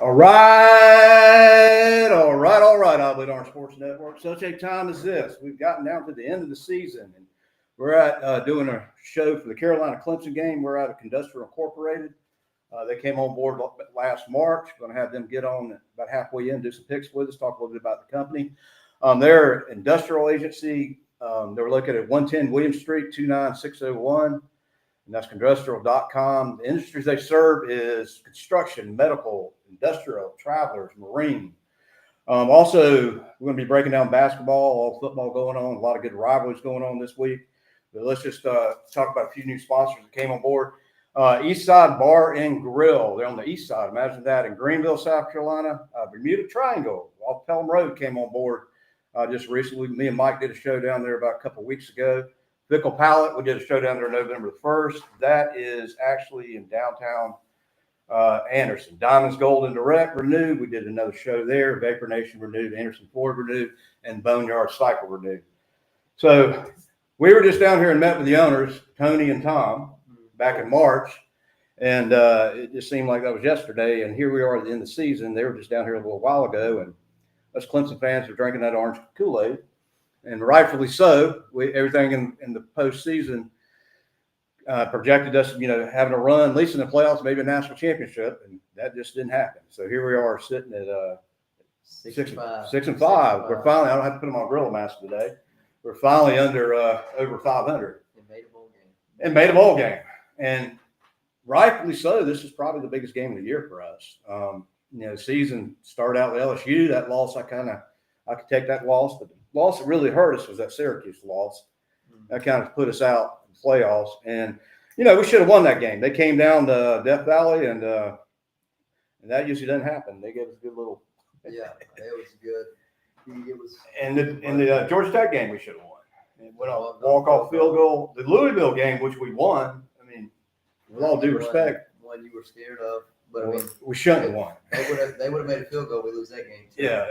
All right, Oblate Orange Sports Network. Such a time as this. We've gotten down to the end of the season, and we're at doing a show for the Carolina CLEMSON game. We're out of Condustrial Incorporated. They came on board last March. Going to have them get on about halfway in, do some picks with us, talk a little bit about the company. They're an industrial agency. They're located at 110 William Street, 29601. And that's Condustrial.com. The industries they serve is construction, medical, industrial, travelers, marine. Also, we're going to be breaking down basketball, all football going on, a lot of good rivalries going on this week. But let's just talk about a few new sponsors that came on board. East Side Bar and Grill. They're on the east side. Imagine that in Greenville, South Carolina. Bermuda Triangle off Pelham Road came on board just recently. Me and Mike did a show down there about a couple of weeks ago. Fickle Palette, we did a show down there November the 1st. That is actually in downtown Anderson. Diamonds Gold and Direct renewed. We did another show there. Vapor Nation renewed. Anderson Ford renewed. And Boneyard Cycle renewed. So we were just down here and met with the owners, Tony and Tom, back in March. And it just seemed like that was yesterday. And here we are at the end of the season. They were just down here a little while ago. And us Clemson fans are drinking that orange Kool-Aid. And rightfully so. Everything in the postseason projected us, having a run, at least in the playoffs, maybe a national championship, and that just didn't happen. So here we are sitting at 6-5. We're finally. I don't have to put them on Gorilla Mask today. We're finally under over 500. And made a bowl game. And rightfully so. This is probably the biggest game of the year for us. Season started out with LSU. That loss, I could take that loss, but the loss that really hurt us was that Syracuse loss. That kind of put us out in the playoffs. And, we should have won that game. They came down to Death Valley, and that usually doesn't happen. They gave us a good little. Yeah, it was good. It was. And the Georgia Tech game we should have won. It went on a walk-off field goal. The Louisville game, which we won, with all due respect. One you were scared of. But we shouldn't have won. They would have made a field goal. We lose that game too. Yeah.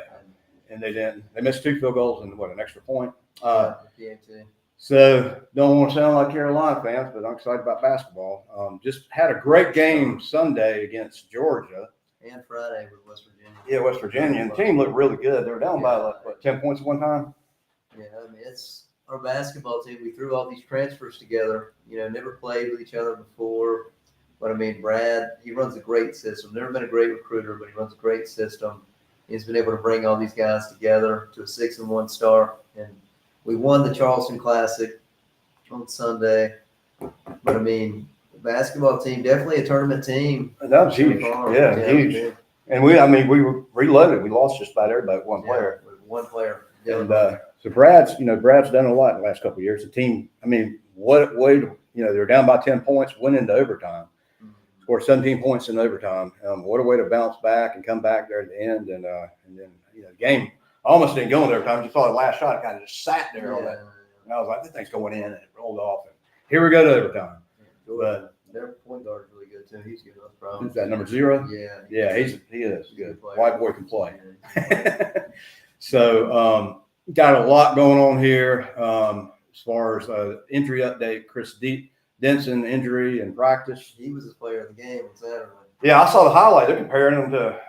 And they didn't. They missed 2 field goals and an extra point. Too. So don't want to sound like Carolina fans, but I'm excited about basketball. Just had a great game Sunday against Georgia. And Friday with West Virginia. Yeah, West Virginia. And the team looked really good. They were down by 10 points at one time. Yeah, it's our basketball team. We threw all these transfers together. Never played with each other before. But Brad, he runs a great system. Never been a great recruiter, but he runs a great system. He's been able to bring all these guys together to a 6-1 start. And we won the Charleston Classic on Sunday. But the basketball team, definitely a tournament team. That was huge. Yeah, huge. And we were reloaded. We lost just about everybody but one player. One player. And so Brad's done a lot in the last couple of years. The team, what way to, they were down by 10 points, went into overtime. Scored 17 points in overtime. What a way to bounce back and come back there at the end. And then the game almost didn't go into overtime. You saw the last shot, it kind of just sat there on that. And I was like, this thing's going in, and it rolled off. And here we go to overtime. But their point guard is really good too. He's good. No problem. Who's that, number 0? Yeah. He is good. White boy can play. So got a lot going on here as far as injury update. Chris Denson injury and practice. He was the player of the game on Saturday. Yeah, I saw the highlight. They're comparing him to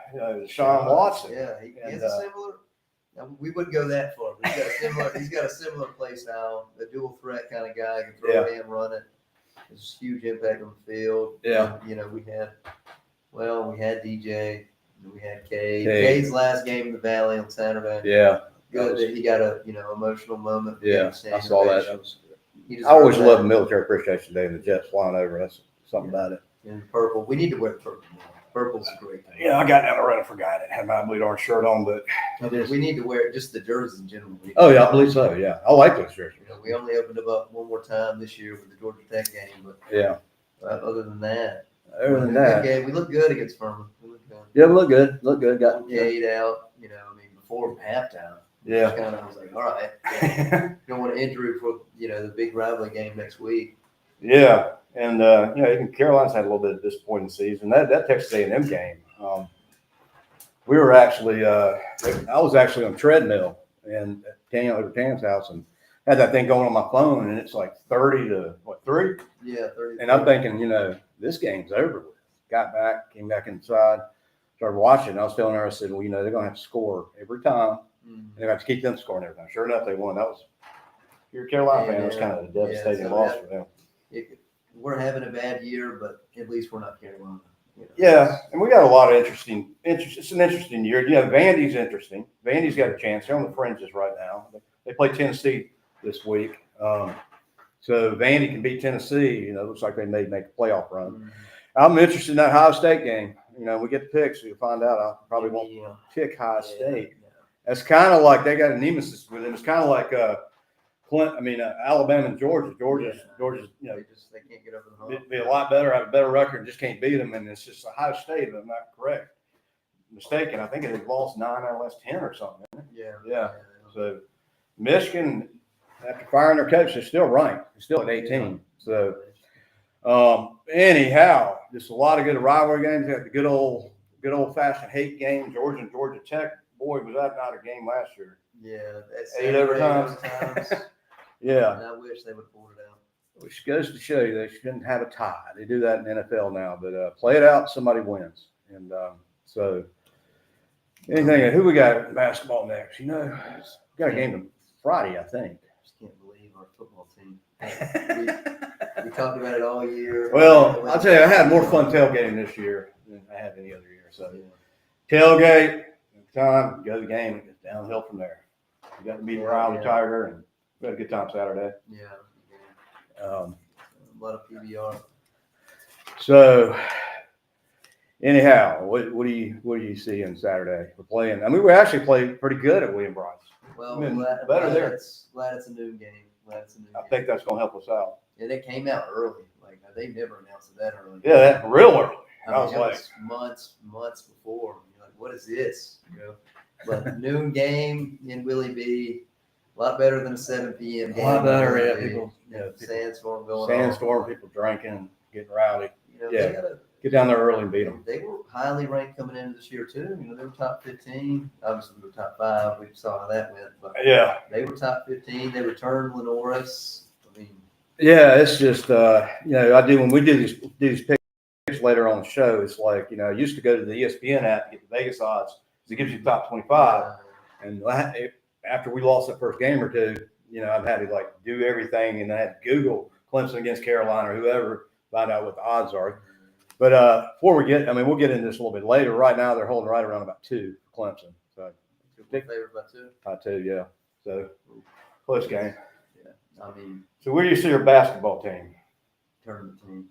Sean Watson. Yeah, he has a similar. We wouldn't go that far, but he's got a similar play style. The dual threat kind of guy, can throw it and run it. It's a huge impact on the field. Yeah. And, we had DJ, we had Cade. Cade's last game in the Valley on Saturday. Yeah. Good that he got a emotional moment. Yeah, I saw that. I always love the Military Appreciation Day and the Jets flying over. That's something about it. And purple. We need to wear purple more. Purple's a great thing. Yeah, I got down the road and forgot it. Had my bleed orange shirt on, but we need to wear just the jerseys in general. I believe so. Yeah, I like those jerseys. We only opened them up one more time this year with the Georgia Tech game, but other than that, we look good against Furman. We look good. Yeah, we look good. Look good. Got Cade out. Before halftime. Yeah. I was like, all right, don't want to injury for the big rivalry game next week. Yeah. And, even Carolina's had a little bit of disappointing season. That Texas A&M game, we were actually, I was actually on treadmill and over Tan's house and had that thing going on my phone, and it's like 30 to 3? Yeah, 30. And I'm thinking, this game's over with. Got back, came back inside, started watching. I was telling her, I said, well, they're going to have to score every time. Mm. They have to keep them scoring every time. Sure enough, they won. That was, if you're a Carolina fan, that was kind of a devastating loss for them. We're having a bad year, but at least we're not Carolina. Yeah, and we got a lot of interesting. It's an interesting year. Vandy's interesting. Vandy's got a chance. They're on the fringes right now. They play Tennessee this week. So Vandy can beat Tennessee. Looks like they may make a playoff run. Mm. I'm interested in that Ohio State game. We get the picks, so you'll find out. I probably won't pick Ohio State. Yeah. That's kind of like they got a nemesis with them. It's kind of like Alabama and Georgia. Georgia's they can't get over the hump. be a lot better, have a better record, just can't beat them. And it's just Ohio State, if I'm not mistaken. I think they've lost 9 out of the last 10 or something. Yeah. So Michigan, after firing their coach, they're still ranked. They're still at 18. So anyhow, just a lot of good rivalry games. Got the good old fashioned hate game. Georgia and Georgia Tech. Boy, was that not a game last year. Yeah, that's 8 overtimes. Yeah. And I wish they would have pulled it out. Which goes to show you they shouldn't have a tie. They do that in the NFL now, but play it out, somebody wins. And so anything, who we got in basketball next? We got a game Friday, I think. I just can't believe our football team. We talked about it all year. Well, I'll tell you, I had more fun tailgating this year than I had any other year. So tailgate, time, go to the game, it gets downhill from there. We got to meet Riley Tiger, and we had a good time Saturday. Yeah. A lot of PBR. So anyhow, what do you see on Saturday? We're playing. I mean, we actually played pretty good at William Bryce. Well, better there. Glad it's a noon game. I think that's going to help us out. And it came out early. Like they never announced it that early. Yeah, that real early. I was like months before. You're like, what is this? But noon game in Willie B. A lot better than a 7 p.m. game. A lot better, yeah. People, sandstorm going on. Sandstorm, people drinking, getting rowdy. Get down there early and beat them. They were highly ranked coming into this year too. They were top 15. Obviously, we were top 5. We saw how that went. But they were top 15. They returned Lenoris. It's just I do when we do these picks later on the show. It's like I used to go to the ESPN app to get the Vegas odds. It gives you the top 25, and after we lost the first game or two, I've had to do everything, and I had to Google Clemson against Carolina or whoever, find out what the odds are. But before we'll get into this a little bit later. Right now, they're holding right around about 2 Clemson. So favored by 2. By 2, yeah. So close game. Yeah, so where do you see your basketball team? Tournament team.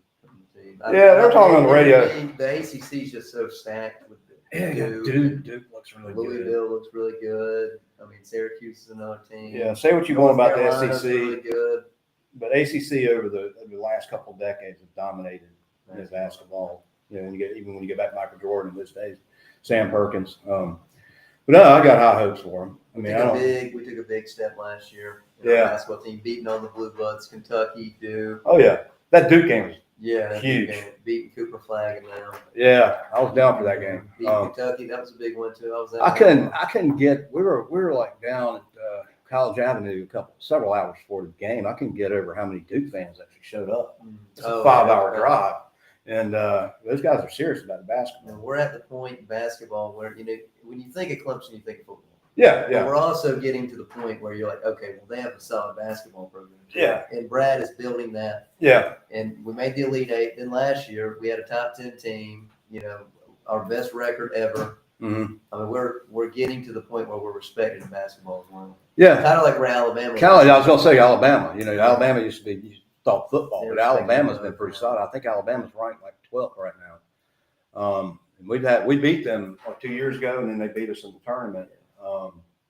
They're talking on the radio. The ACC is just so stacked with Duke looks really good. Louisville looks really good. Syracuse is another team. Yeah, say what you want about the SEC. Really good. But ACC over the last couple of decades has dominated in basketball. Even when you get back to Michael Jordan in those days, Sam Perkins. But no, I got high hopes for them. We took a big step last year. Our basketball team beating on the Blue Bloods, Kentucky, Duke. Oh yeah, that Duke game was huge. Beating Cooper Flag and them. Yeah, I was down for that game. Beating Kentucky, that was a big one too. I couldn't get. We were like down at College Avenue several hours before the game. I couldn't get over how many Duke fans actually showed up. It's a 5-hour drive, and those guys are serious about the basketball. And we're at the point in basketball where when you think of Clemson, you think of football. Yeah. But we're also getting to the point where you're like, okay, well, they have a solid basketball program. Yeah. And Brad is building that. Yeah. And we made the Elite Eight. Then last year we had a top 10 team. Our best record ever. Mm-hmm. We're getting to the point where we're respected in basketball as well. Yeah. Kind of like where Alabama. I was going to say Alabama. Alabama used to be, you thought football, but Alabama's been pretty solid. I think Alabama's ranked like 12th right now. And we beat them 2 years ago, and then they beat us in the tournament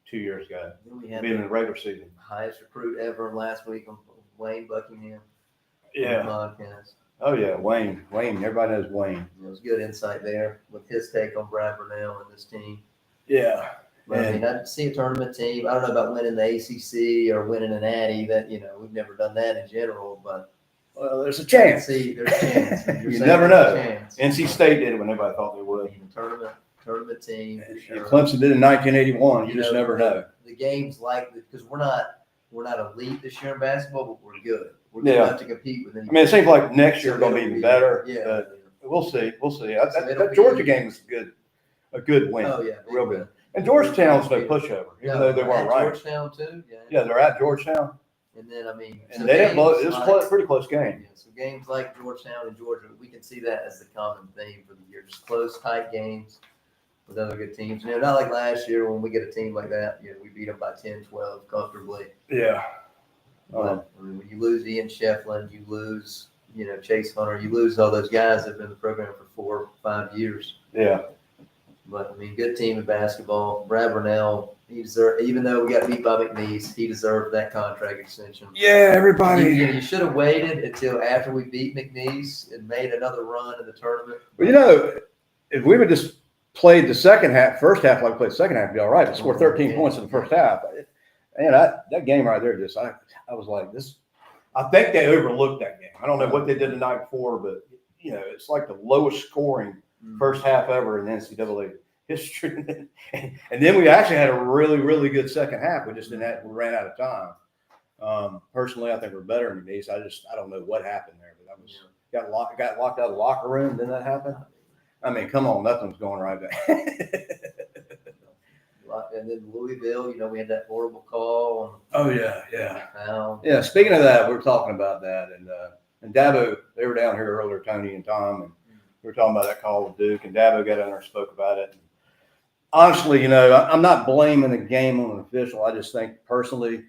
2 years ago. Then we had in the regular season. Highest recruit ever last week on Wayne Buckingham. Yeah. Podcast. Oh yeah, Wayne. Everybody knows Wayne. It was good insight there with his take on Brad Burnell and this team. Yeah. But I see a tournament team. I don't know about winning the ACC or winning an Addy. That we've never done that in general, but there's a chance. There's a chance. You never know. NC State did it when everybody thought they would. Tournament team. Sure. Clemson did it in 1981. You just never know. The games because we're not elite this year in basketball, but we're good. We're good enough to compete with anybody. It seems like next year is going to be even better. Yeah. We'll see. That Georgia game was good. a good win. Oh, yeah. Real good. And Georgetown's no pushover, even though they weren't at ranked. Georgetown, too. Yeah, they're at Georgetown. And then, I mean, And they didn't blow. It was a pretty close game. Yeah, so games like Georgetown and Georgia, we can see that as the common theme for the year. Just close, tight games with other good teams. Not like last year when we get a team like that, we beat them by 10, 12 comfortably. Yeah. But I mean, when you lose Ian Shefflin, you lose, Chase Hunter, you lose all those guys that have been in the program for 4 or 5 years. Yeah. But I mean, good team in basketball. Brad Burnell, he deserved, even though we got beat by McNeese, he deserved that contract extension. Yeah, everybody. You should have waited until after we beat McNeese and made another run in the tournament. Well, if we would just played the first half like we played the second half, it'd be all right. We scored 13 points in the first half. And that game right there, I was like, this. I think they overlooked that game. I don't know what they did the night before, but it's like the lowest scoring first half ever in NCAA history. And then we actually had a really, really good second half. We just we ran out of time. Personally, I think we're better than these. I don't know what happened there, but got locked out of the locker room. Didn't that happen? I mean, come on, nothing's going right there. And then Louisville, we had that horrible call. Oh yeah. Speaking of that, we were talking about that, and Dabo, they were down here earlier, Tony and Tom, and we were talking about that call with Duke, and Dabo got in there and spoke about it. And honestly, I'm not blaming the game on an official. I just think personally,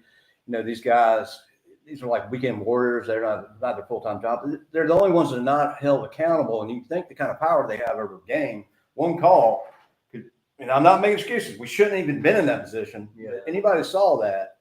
these guys, these are like weekend warriors. They're not their full-time job. They're the only ones that are not held accountable. And you think the kind of power they have over a game, one call could, and I'm not making excuses. We shouldn't have even been in that position. Yeah. Anybody saw that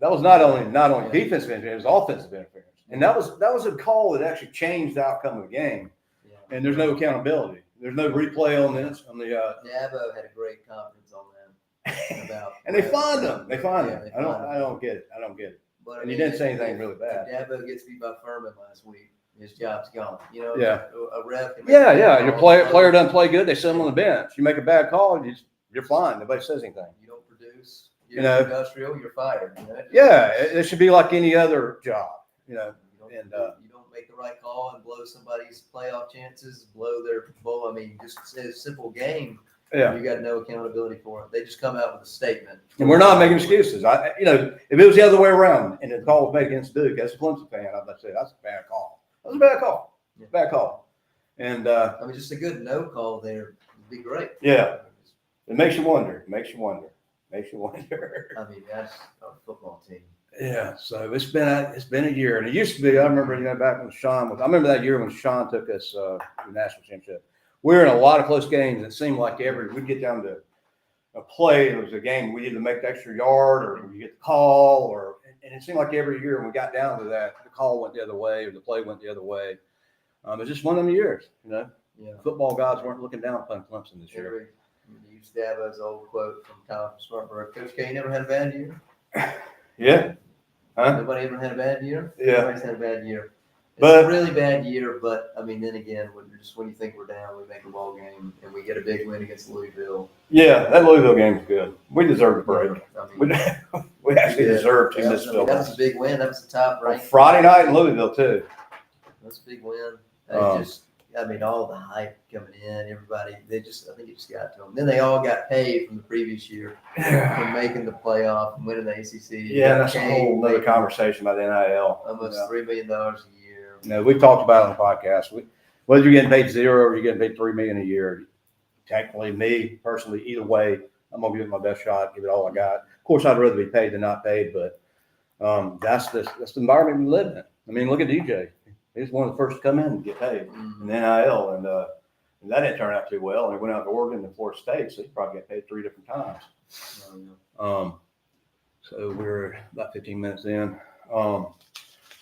was not only defensive interference, it was offensive interference. And that was a call that actually changed the outcome of the game. Yeah. And there's no accountability. There's no replay on this. Dabo had a great conference on that. About and they fined them. They fined yeah, them. I don't get it. But, and he didn't say anything really bad. Dabo gets beat by Furman last week. His job's gone. Yeah. A ref. Yeah. Your player doesn't play good. They sit him on the bench. You make a bad call, you're fine. Nobody says anything. You don't produce. You're industrial. You're fired. Yeah, it should be like any other job. You don't make the right call and blow somebody's playoff chances. I mean, just a simple game. Yeah. You got no accountability for it. They just come out with a statement. And we're not making excuses. If it was the other way around and the call was made against Duke, as a Clemson fan, I'd say that's a bad call. That's a bad call. Yeah. Bad call. And I mean, just a good no call there would be great. Yeah. It makes you wonder. I mean, that's our football team. Yeah. So it's been a year, and it used to be. I remember, back when Sean was. I remember that year when Sean took us to the national championship. We were in a lot of close games. It seemed like we'd get down to a play. It was a game we either make the extra yard or we get the call, and it seemed like every year when we got down to that, the call went the other way or the play went the other way. It's just one of them years, Yeah. Football gods weren't looking down upon Clemson this year. You used Dabo's old quote from Tom Smartberg. Coach K never had a bad year. Yeah. Huh? Nobody ever had a bad year. Yeah. Everybody's had a bad year. It's But a really bad year, but I mean, then again, when you think we're down, we make a ball game and we get a big win against Louisville. Yeah, that Louisville game was good. We deserved a break. I mean, We actually deserved to miss that was a big win. That was the top rank. Friday night in Louisville too. That's a big win. All the hype coming in, everybody, I think it just got to them. Then they all got paid from the previous year for making the playoff and winning the ACC. Yeah, that's a whole other conversation about the NIL. Almost $3 million a year. We've talked about it on the podcast. Whether you're getting paid zero or you're getting paid $3 million a year, technically, me personally, either way, I'm gonna give it my best shot, give it all I got. Of course, I'd rather be paid than not paid, but that's the environment we live in. I mean, look at DJ. He was one of the first to come in and get paid in the NIL, and that didn't turn out too well. And he went out to Oregon and Florida State, so he probably got paid 3 different times. So we're about 15 minutes in. So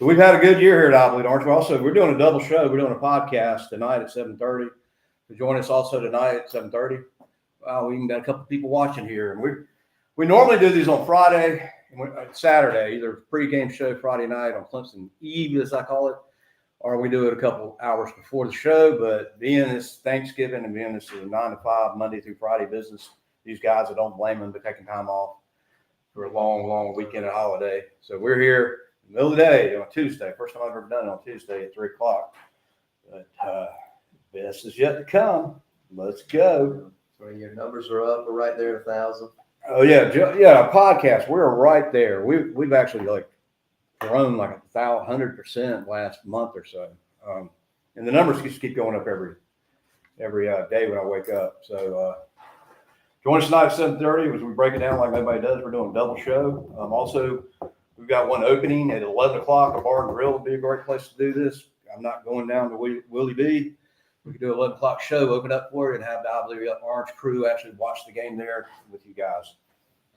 we've had a good year here at Oblate, aren't we? Also, we're doing a double show. We're doing a podcast tonight at 7:30. So join us also tonight at 7:30. Wow, we even got a couple of people watching here, and we normally do these on Friday and Saturday, either pregame show Friday night on Clemson Eve, as I call it, or we do it a couple hours before the show. But being it's Thanksgiving and being this is a 9 to 5 Monday through Friday business, these guys, I don't blame them for taking time off for a long, long weekend and holiday. So we're here in the middle of the day on Tuesday. First time I've ever done it on Tuesday at 3 o'clock. But best is yet to come. Let's go. So your numbers are up. We're right there at 1,000. Oh yeah, yeah. Podcast. We're right there. We've actually like grown like 100% last month or so, and the numbers just keep going up every day when I wake up. So join us tonight at 7:30 as we break it down like nobody does. We're doing a double show. Also, we've got one opening at 11 o'clock. A bar and grill would be a great place to do this. I'm not going down to Willie B. We could do an 11 o'clock show, open up for it, and have the Orange crew actually watch the game there with you guys.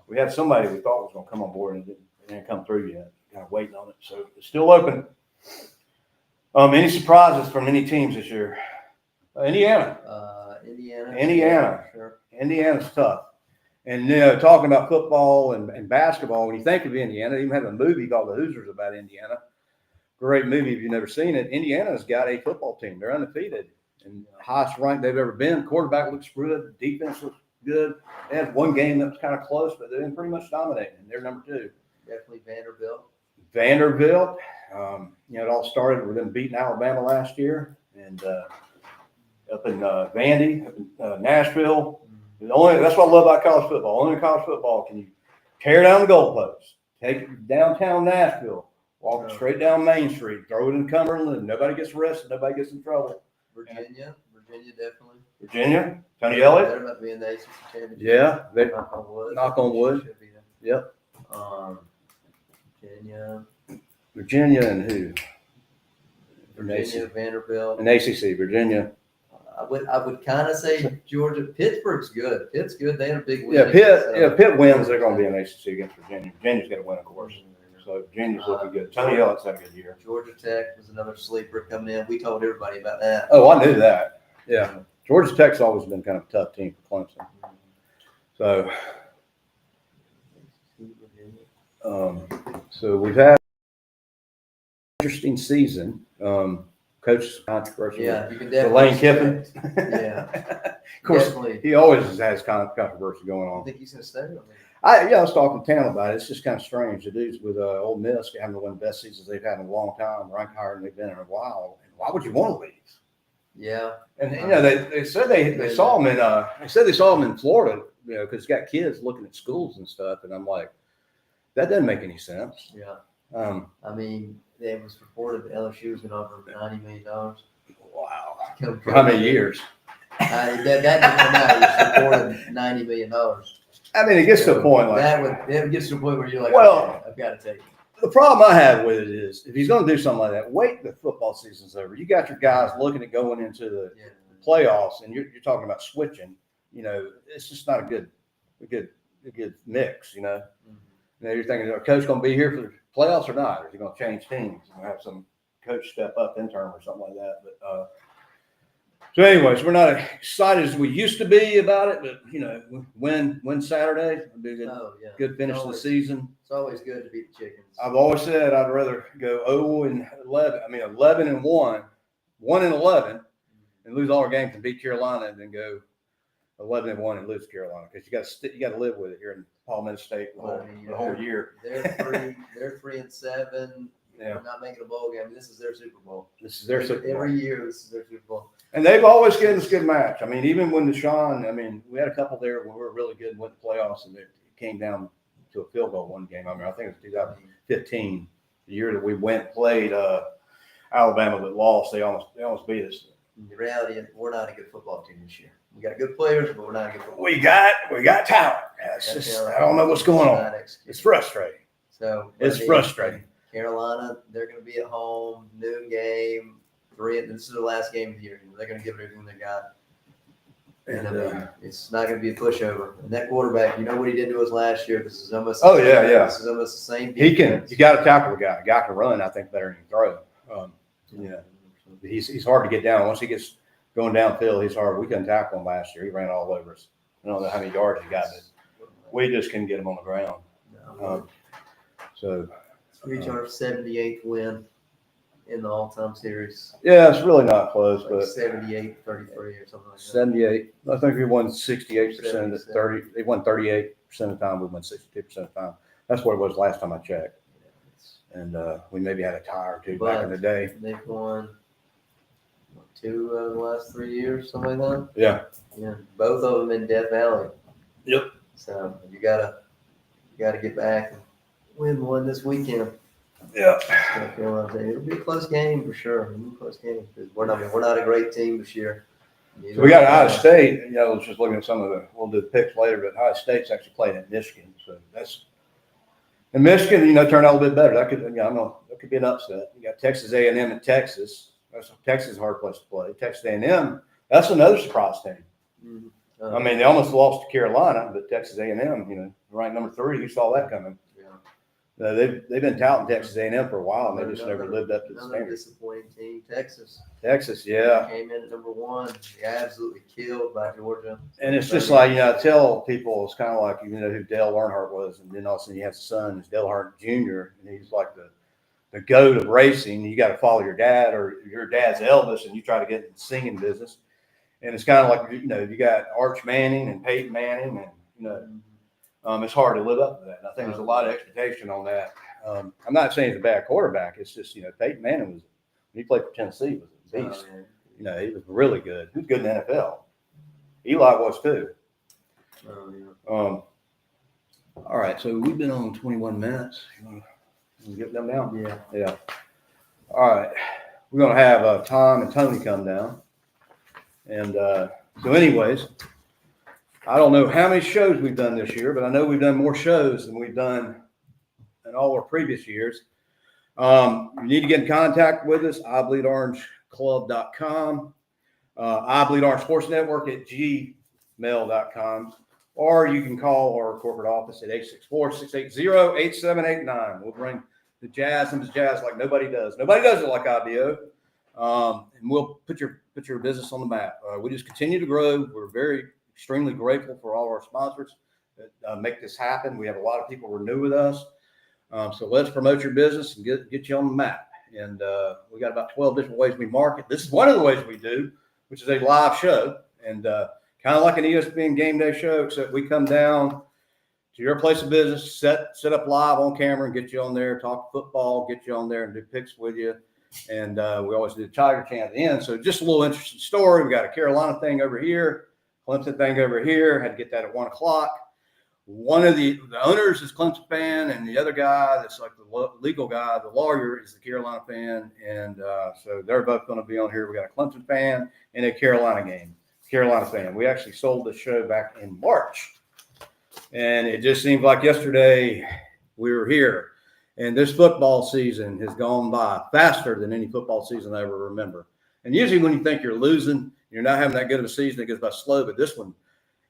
We had somebody we thought was going to come on board and it didn't come through yet. Kind of waiting on it. So it's still open. Any surprises from any teams this year? Indiana. Indiana. Sure. Indiana's tough. And talking about football and basketball, when you think of Indiana, they even have a movie called The Hoosiers about Indiana. Great movie if you've never seen it. Indiana's got a football team. They're undefeated and highest ranked they've ever been. Quarterback looks good. Defense looks good. They had one game that was kind of close, but they've been pretty much dominating. They're number 2. Definitely Vanderbilt. It all started with them beating Alabama last year, and up in Vandy, up in Nashville. That's what I love about college football. Only in college football can you tear down the goalposts, take it downtown Nashville, walk straight down Main Street, throw it in Cumberland. Nobody gets arrested. Nobody gets in trouble. Virginia definitely. Virginia, Tony Elliott. They're about to be in the ACC championship. Yeah, Knock on wood. Yep. Virginia and who? Virginia, Vanderbilt, and ACC. Virginia. I would kind of say Georgia. Pittsburgh's good. Pitt's good. They had a big win. Pitt wins. They're going to be in ACC against Virginia. Virginia's got to win, of course. So Virginia's looking good. Tony Elliott's had a good year. Georgia Tech was another sleeper coming in. We told everybody about that. Oh, I knew that. Yeah. Georgia Tech's always been kind of a tough team for Clemson. So, we've had an interesting season. Coach is controversial. Yeah, you can definitely. Lane Kiffin. Yeah. Of course, definitely. He always has controversy going on. I think he's going to stay. I was talking to Tam about it. It's just kind of strange. The dudes with Ole Miss having one of the best seasons they've had in a long time, ranked higher than they've been in a while. And why would you want to leave? Yeah. And they said they saw him in Florida, because he's got kids looking at schools and stuff. And I'm like, that doesn't make any sense. Yeah. I mean, it was reported that LSU was going to offer $90 million. Wow. For how many years? That didn't come out. It was reported $90 million. I mean, it gets to a point like it gets to a point where you're like, well, okay, I've got to take it. The problem I have with it is if he's going to do something like that, wait till the football season's over. You got your guys looking at going into the playoffs, and you're talking about switching. It's just not a good mix. You're thinking, is our coach going to be here for the playoffs or not? Or is he going to change teams and have some coach step up interim or something like that? But so, anyways, we're not excited as we used to be about it, but win Saturday would be a good finish to the season. It's always good to beat the Chickens. I've always said I'd rather go 11-1, 1-11, and lose all our games and beat Carolina than go 11-1 and lose Carolina, because you got to live with it here in Palmetto State the whole year. They're 3-7. Yeah. Not making a bowl game. This is their Super Bowl. Every year. This is their Super Bowl. And they've always given us a good match. I mean, even when Deshaun, we had a couple there where we were really good and went to playoffs, and it came down to a field goal one game. I think it was 2015, the year that we went and played Alabama but lost. They almost beat us. The reality is we're not a good football team this year. We got good players, but we're not a good football team. We got talent. I don't know what's going on. It's frustrating. It's frustrating. Carolina, they're going to be at home, noon game, 3. This is their last game of the year. They're going to give it everything they got. And it's not going to be a pushover. And that quarterback, you know what he did to us last year. This is almost This is almost the same defense. You got to tackle the guy. The guy can run, I think, better than he can throw. He's hard to get down. Once he gets going downfield, he's hard. We couldn't tackle him last year. He ran all over us. I don't know how many yards he got, but we just couldn't get him on the ground. Reach our 78th win in the all-time series. Yeah, it's really not close, but 78-33 or something like that. 78. I think we won 68% of the 30. They won 38% of the time. We won 62% of the time. That's what it was last time I checked. And we maybe had a tie or two back in the day. They've won 2 of the last 3 years, something like that. Yeah. Yeah, both of them in Death Valley. Yep. So you gotta get back and win one this weekend. Yeah. It'll be a close game for sure. It'll be a close game because we're not a great team this year. So we got Ohio State. You know, I was just looking at some of the. We'll do the picks later, but Ohio State's actually playing at Michigan, so that's. And Michigan, you know, turned out a little bit better. That could, you know, I don't know, that could be an upset. You got Texas A&M in Texas. Texas is a hard place to play. Texas A&M, that's another surprise team. Mm-hmm. I mean, they almost lost to Carolina, but Texas A&M, you know, ranked number 3. Who saw that coming? Yeah. They've been touting Texas A&M for a while, and they just never lived up to the Another standard. disappointing team, Texas. Texas, yeah. Came in at number 1. They absolutely killed by Georgia. And it's just like, you know, I tell people, it's kind of like, you know, who Dale Earnhardt was, and then all of a sudden you have a son, it's Dale Earnhardt Jr., and he's like the goat of racing. You got to follow your dad, or your dad's Elvis, and you try to get in the singing business. And it's kind of like, you know, you got Arch Manning and Peyton Manning, and, you know, it's hard to live up to that. And I think there's a lot of expectation on that. I'm not saying he's a bad quarterback. It's just, you know, Peyton Manning when he played for Tennessee, was a beast. You know, he was really good. He was good in the NFL. Eli was too. All right, so we've been on 21 minutes. You want to get them down? Yeah. All right, we're gonna have Tom and Tony come down, and so, anyways, I don't know how many shows we've done this year, but I know we've done more shows than we've done in all our previous years. You need to get in contact with us. IBleedOrangeClub.com, IBleedOrange Sports Network at gmail.com, or you can call our corporate office at 864-680-8789. We'll bring the jazz into jazz like nobody does. Nobody does it like IBO, and we'll put your business on the map. We just continue to grow. We're extremely grateful for all our sponsors that make this happen. We have a lot of people renew with us. So let's promote your business and get you on the map. And we got about 12 different ways we market. This is one of the ways we do, which is a live show, and kind of like an ESPN game day show, except we come down to your place of business, set up live on camera and get you on there, talk football, get you on there and do picks with you. And we always do the Tiger Chant at the end. So just a little interesting story. We got a Carolina thing over here, Clemson thing over here. Had to get that at 1 o'clock. One of the owners is Clemson fan, and the other guy that's like the legal guy, the lawyer, is the Carolina fan. And so they're both going to be on here. We got a Clemson fan and a Carolina fan. We actually sold the show back in March, and it just seemed like yesterday we were here. And this football season has gone by faster than any football season I ever remember. And usually when you think you're losing, you're not having that good of a season, it goes by slow. But this one,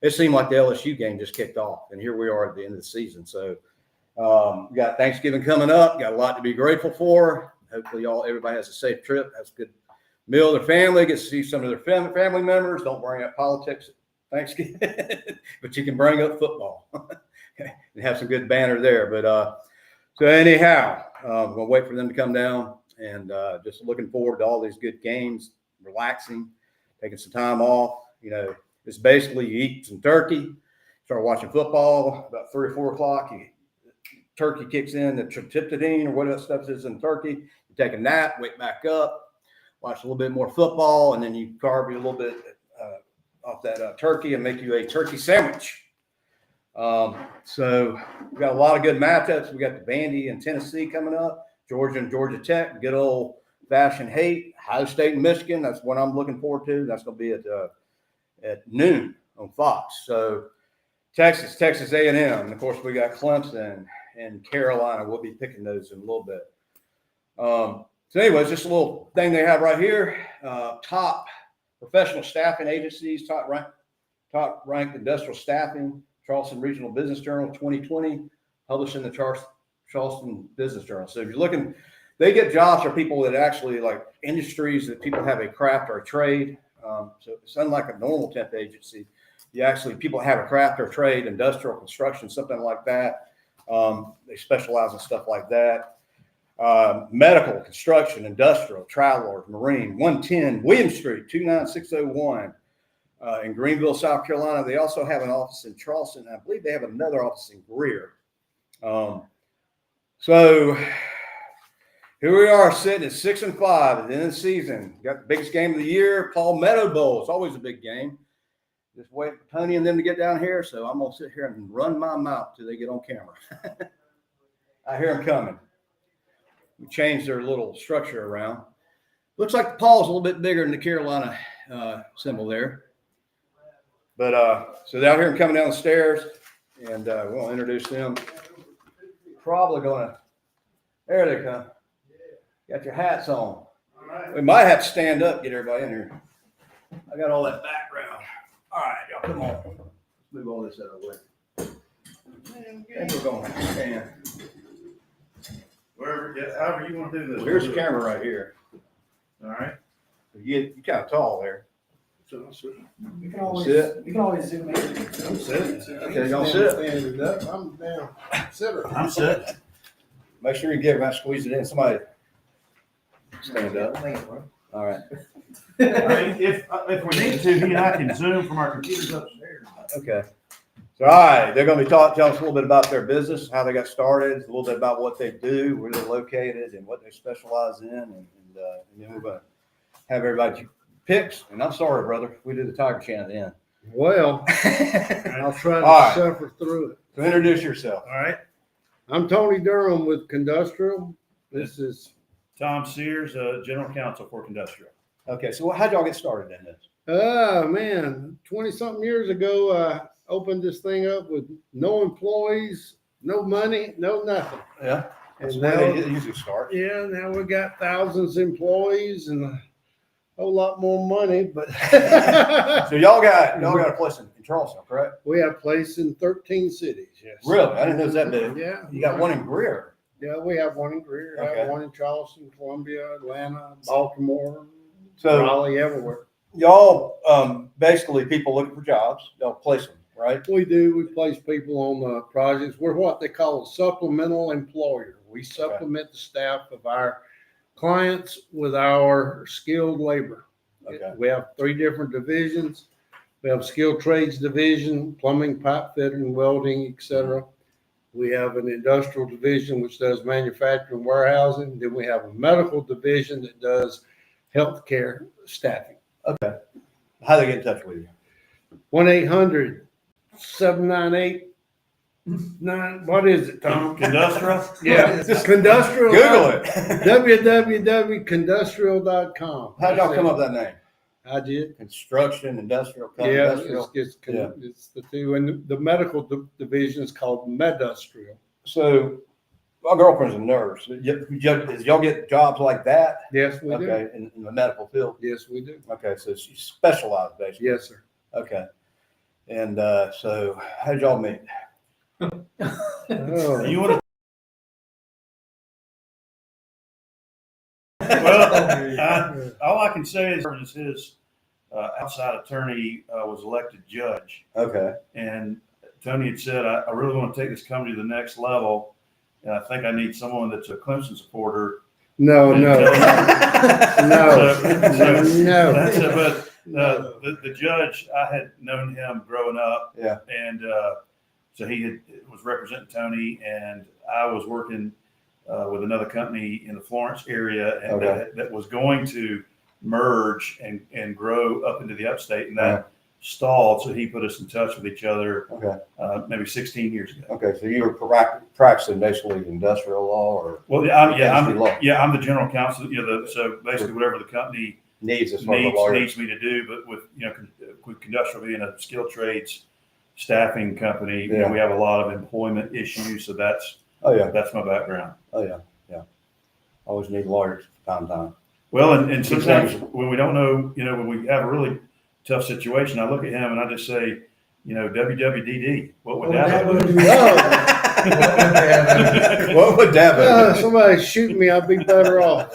it seemed like the LSU game just kicked off, and here we are at the end of the season. So we got Thanksgiving coming up. Got a lot to be grateful for. Hopefully everybody has a safe trip, has a good meal with their family, gets to see some of their family members. Don't bring up politics at Thanksgiving, but you can bring up football and have some good banter there. But so anyhow, I'm going to wait for them to come down, and just looking forward to all these good games, relaxing, taking some time off. You know, it's basically you eat some turkey, start watching football about 3 or 4 o'clock. Turkey kicks in, the tryptophan or whatever stuff is in turkey. You take a nap, wake back up, watch a little bit more football, and then you carve you a little bit off that turkey and make you a turkey sandwich. So we got a lot of good matchups. We got the Vandy and Tennessee coming up, Georgia and Georgia Tech, good old fashioned hate, Ohio State and Michigan. That's what I'm looking forward to. That's going to be at noon on Fox. So Texas A&M, and of course we got Clemson and Carolina. We'll be picking those in a little bit. So anyways, just a little thing they have right here. Top professional staffing agencies, top ranked industrial staffing, Charleston Regional Business Journal 2020, published in the Charleston Business Journal. So if you're looking, they get jobs for people that actually like industries that people have a craft or a trade. So it's unlike a normal temp agency. People have a craft or trade, industrial, construction, something like that. They specialize in stuff like that. Medical, construction, industrial, travelers, marine, 110 William Street, 29601 in Greenville, South Carolina. They also have an office in Charleston. I believe they have another office in Greer. So Here we are sitting at 6-5 at the end of the season. Got the biggest game of the year, Palmetto Bowl. It's always a big game. Just waiting for Tony and them to get down here, so I'm gonna sit here and run my mouth till they get on camera. I hear them coming. We changed their little structure around. Looks like the Paul's a little bit bigger than the Carolina symbol there. But so they're out here and coming down the stairs, and we'll introduce them. Probably gonna. There they come. Got your hats on. We might have to stand up, get everybody in here. I got all that background. All right, y'all, come on. Let's move all this out of the way. And we're going. And However you want to do this. here's the camera right here. All right. You kind of tall there. So I'll sit. You can always, Sit. you can always zoom in. I'm sitting. Okay, y'all sit. Standing up. I'm down. Sitter. I'm sitting. Make sure you give him, squeeze it in. Somebody stand up. All right. I mean, if we need to, he and I can zoom from our computers upstairs. Okay. So, all right, they're going to be telling us a little bit about their business, how they got started, a little bit about what they do, where they're located, and what they specialize in, and then we're going to have everybody picks. And I'm sorry, brother, we did the Tiger Chant at the end. Well, I'll try to All right. suffer through it. So introduce yourself. All right. I'm Tony Durham with Condustrial. This is, Tom Sears, General Counsel for Condustrial. Okay, so how'd y'all get started in this? man, 20-something years ago, I opened this thing up with no employees, no money, no nothing. Yeah, that's And where they now, usually start. yeah, now we got thousands of employees and a whole lot more money, but So y'all got a place in Charleston, correct? we have place in 13 cities, yes. Really? I didn't know it was that big. Yeah. You got one in Greer. Yeah, we have one in Greer, Okay. have one in Charleston, Columbia, Atlanta, Baltimore, So Raleigh, everywhere. y'all, basically people looking for jobs, y'all place them, right? We do. We place people on projects. We're what they call a supplemental employer. We supplement the staff of our clients with our skilled labor. Okay. We have 3 different divisions. We have skilled trades division, plumbing, pipe fitting, welding, etc. We have an industrial division which does manufacturing, warehousing. Then we have a medical division that does healthcare staffing. Okay. How do they get in touch with you? 1-800-798-9. What is it, Tom? Condustrial? Yeah, just Condustrial. Google it. www.condustrial.com. How'd y'all come up with that name? I did. Construction, industrial, Yeah, industrial. it's the two. And the medical division is called Medustrial. So my girlfriend's a nurse. Y'all get jobs like that? Yes, we do. Okay, in the medical field? Yes, we do. Okay, so she specialized basically. Yes, sir. Okay. And so how'd y'all meet? Oh. You want to? Well, all I can say is his outside attorney was elected judge. Okay. And Tony had said, I really want to take this company to the next level. And I think I need someone that's a Clemson supporter. No. That's it. But the judge, I had known him growing up. Yeah. And so he was representing Tony, and I was working with another company in the Florence area, and Okay. that was going to merge and grow up into the upstate, and that stalled. So he put us in touch with each other. Okay. Maybe 16 years ago. Okay. So you were practicing basically industrial law or Well, I'm the general counsel. So basically, whatever the company needs as far as a lawyer. needs me to do, but with Condustrial being a skilled trades staffing company, Yeah. we have a lot of employment issues. So that's Oh yeah. my background. Oh yeah. Yeah. Always need lawyers from time to time. Well, and sometimes when we don't know, when we have a really tough situation, I look at him and I just say, WWDD. What would that look like? What would that be? Somebody shoot me, I'd be better off.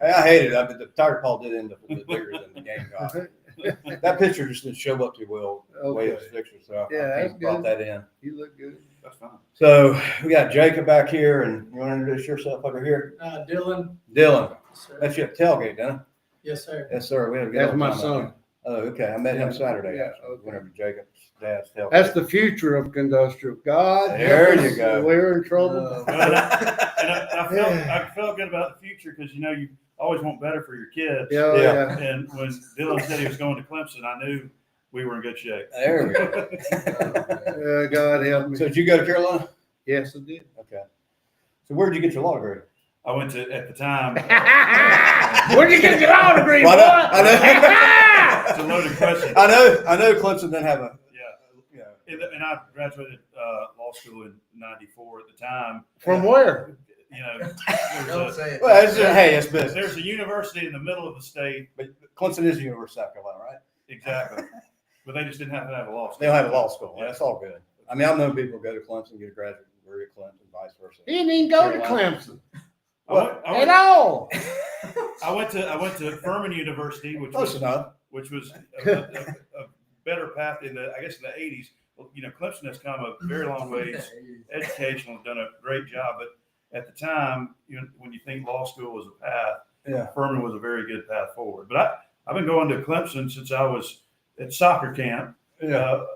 I hate it. The Tiger Paw did end up a little bit bigger than the game got. That picture just didn't show up too well the way it's pictured, so Yeah, I that's brought good. that in. You look good. That's fine. So we got Jacob back here, and you want to introduce yourself over here? Dylan. Dylan, Yes, sir. that's your tailgate, huh? Yes, sir. Yes, sir. We have a good That's old my time out son. Oh, okay. I met him Saturday. Yeah, Actually, okay. whenever Jacob's dad's tailgate. That's the future of Condustrial. God, There help you us, go. we're in trouble. No. And I felt good about the future because, you always want better for your kids. Yeah, Yeah. yeah. And when Dylan said he was going to Clemson, I knew we were in good shape. There we go. God help me. So did you go to Carolina? Yes, I did. Okay. So where did you get your law degree? I went to, at the time, Where'd you get your law degree, Well, boy? it's a loaded question. I know Clemson didn't have a, Yeah. And I graduated law school in '94 at the time. From where? Don't say it. well, it's business. There's a university in the middle of the state. But Clemson is the University of South Carolina, right? Exactly. But they just didn't happen to have a law school. They don't have a law school. That's all good. I mean, I've known people go to Clemson, get a graduate degree at Clemson, vice versa. He didn't even go to Carolina. Clemson I at all. went to Furman University, Close enough. which was a better path in the 80s. Clemson has come a very long ways. Educational, done a great job, but at the time, when you think law school was a path, Yeah. Furman was a very good path forward. But I've been going to Clemson since I was at soccer camp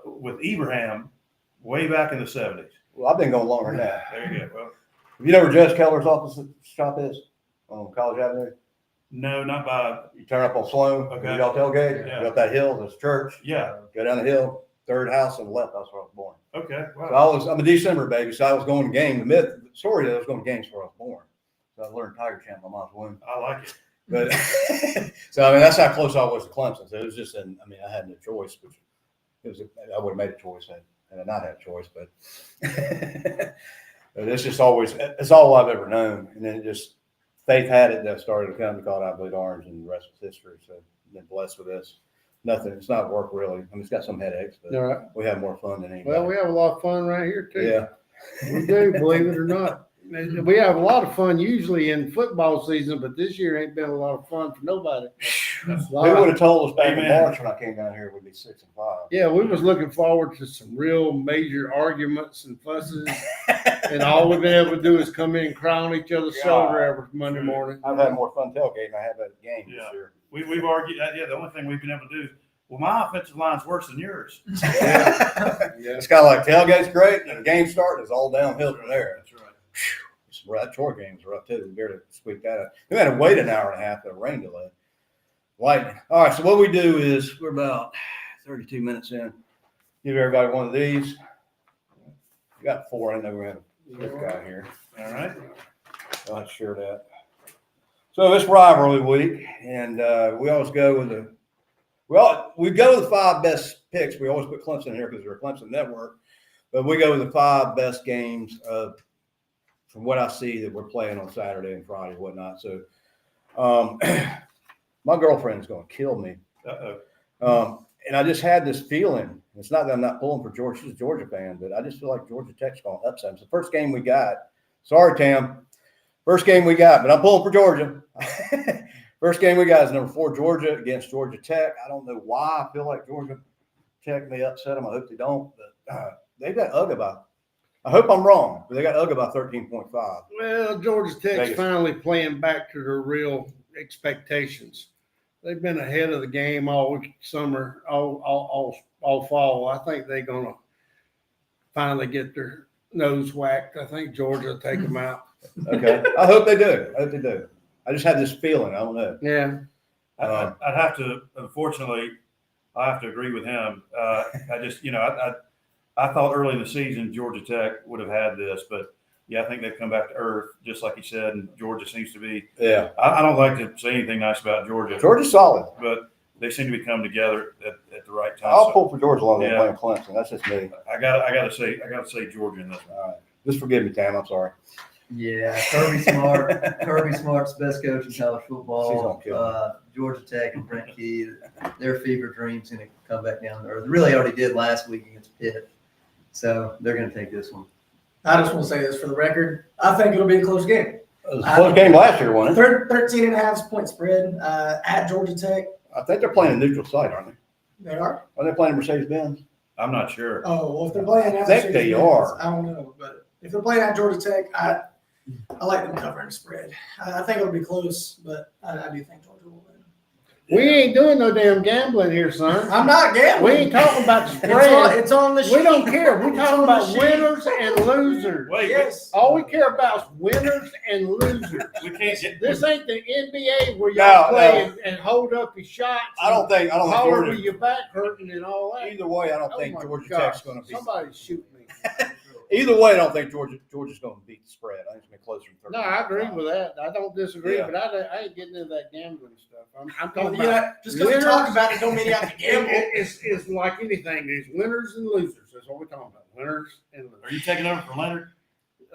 with Ibrahim way back in the 70s. Well, I've been going longer than that. There you go. Well, You know where Judge Keller's office shop is on College Avenue? no, not by. You turn up on Sloan, Okay. you got tailgate, Yeah. you got that hill, there's church. Yeah. Go down the hill, third house on the left. That's where I was born. Okay. So Wow. I'm a December baby, so I was going to game. The story is I was going to games before I was born. So I learned Tiger Champ my mom's womb. I like it. But so I mean that's how close I was to Clemson. So it was just I had no choice, but I would have made a choice had I not had a choice, but but it's just always it's all I've ever known. And then just faith had it that started a company called I Bleed Orange, and the rest is history. So I've been blessed with this. Nothing, it's not work really. I mean it's got some headaches, but All right. we have more fun than anybody. Well, we have a lot of fun right here too. Yeah. We do, believe it or not. We have a lot of fun usually in football season, but this year ain't been a lot of fun for nobody. Who would have told us back in Amen. March when I came down here we'd be 6-5? Yeah, we was looking forward to some real major arguments and fusses, and all we've been able to do is come in and cry on each other's shoulder every Monday morning. I've had more fun tailgating than I have at a game this year. We've argued that. Yeah, the only thing we've been able to do. Well, my offensive line's worse than yours. Yeah. It's kind of like tailgate's great, and the game starting is all downhill from there. That's right. That Troy game's rough too. We barely squeaked that out. We had to wait an hour and a half for a rain delay. Lightning. All right, so what we do is we're about 32 minutes in. Give everybody one of these. We got 4. I know we have this guy here. All right. I'll have to share that. So it's rivalry week, and we always go with we go with the 5 best picks. We always put Clemson here because we're a Clemson network, but we go with the 5 best games from what I see that we're playing on Saturday and Friday and whatnot. So my girlfriend's going to kill me. And I just had this feeling. It's not that I'm not pulling for Georgia. She's a Georgia fan, but I just feel like Georgia Tech's going to upset them. It's the first game we got. Sorry, Tam. First game we got, but I'm pulling for Georgia. First game we got is number 4, Georgia against Georgia Tech. I don't know why. I feel like Georgia Tech may upset them. I hope they don't. But they've got UGA by. I hope I'm wrong, but they got UGA by 13.5. Well, Georgia Tech's Vegas. finally playing back to their real expectations. They've been ahead of the game all summer, all fall. I think they're gonna finally get their nose whacked. I think Georgia will take them out. Okay. I hope they do. I just had this feeling. I don't know. Yeah. I'd have to, unfortunately, I have to agree with him. I just, I thought early in the season Georgia Tech would have had this, but yeah, I think they've come back to earth, just like you said, and Georgia seems to be. Yeah. I don't like to say anything nice about Georgia. Georgia's solid. But they seem to be coming together at the right time. I'll So pull for Georgia along with Yeah. playing Clemson. That's just me. I gotta say Georgia in this one. All right. Just forgive me, Tam. I'm sorry. Yeah, Kirby Smart. Kirby Smart's best coach in college She's football. gonna kill Georgia Tech and Brent Key, their fever dream's going to come back down to earth. They really already did last week against Pitt. So they're going to take this one. I just want to say this for the record. I think it'll be a close game. It was a close game last year, wasn't it? 13.5 point spread at Georgia Tech. I think they're playing a neutral site, aren't they? They are. Are they playing Mercedes-Benz? I'm not sure. Oh, well, if they're playing at I think they are. I don't know. But if they're playing at Georgia Tech, I like them covering the spread. I think it'll be close, but I do think Georgia will win. We ain't doing no damn gambling here, son. I'm not We gambling. ain't talking about the It's spread. it's on the sheet. We don't care. We It's talking on the about sheet. winners and losers. Wait, Yes. All we care about is winners and losers. we can't get, This ain't the NBA where No, y'all play no. and hold up your shots. I don't think holler Georgia. with your back hurting and all that. Either way, I don't Oh think my Georgia gosh, Tech's going to be. Somebody shoot me. Either way, I don't think Georgia's going to beat the spread. I think it's going to be closer than 30. No, I agree with that. I don't disagree, Yeah. but I ain't getting into that gambling stuff. I'm talking Yeah, about just because we talk about it don't mean you have to gamble. it's like anything. There's winners and losers. That's what we're talking about. Winners and losers. are you taking over for Leonard?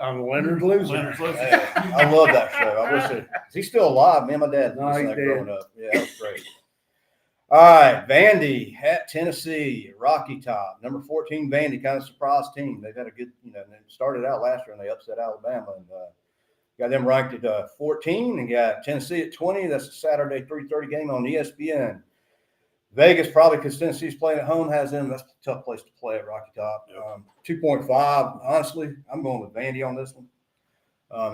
I'm a winner's loser. Leonard's losing. Hey, I love that show. I wish is he still alive? Me and my dad No, listened to he's that dead. growing up. Yeah, that was great. All right, Vandy at Tennessee, Rocky Top, number 14. Vandy, kind of surprise team. They've had a good, they started out last year and they upset Alabama and got them ranked at 14 and got Tennessee at 20. That's a Saturday 3:30 game on ESPN. Vegas, probably because Tennessee's playing at home, has them. That's a tough place to play at Rocky Top. 2.5. Honestly, I'm going with Vandy on this one.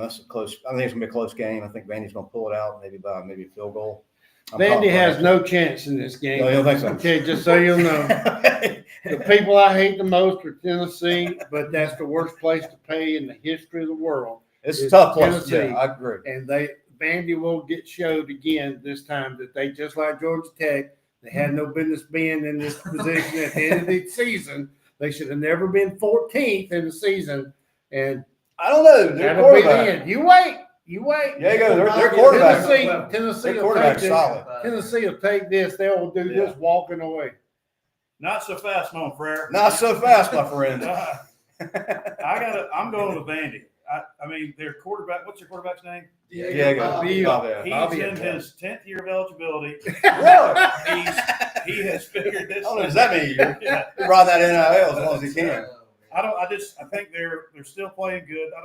That's a close. I think it's gonna be a close game. I think Vandy's gonna pull it out, maybe by a field goal. Vandy has no chance in this game. No, you don't think so? Okay, just so you know. The people I hate the most are Tennessee, but that's the worst place to play in the history of the world. It's a tough place. Tennessee. Yeah, I agree. And Vandy will get showed again this time that they, just like Georgia Tech, they had no business being in this position at the end of the season. They should have never been 14th in the season. And I don't know. Their that'll be the quarterback. end. You wait. Yeah, you go. Their quarterback. Tennessee Their will take quarterback's this. solid. Tennessee will take this. They will do this walking away. Not so fast, mon frere. Not so fast, my friend. I'm going with Vandy. I mean, their quarterback. What's their quarterback's name? Diego. Bobby. He's in his 10th year of eligibility. Really? He has figured this. I don't know. Does that mean you ride that NIL as long as he can? I think they're still playing good. I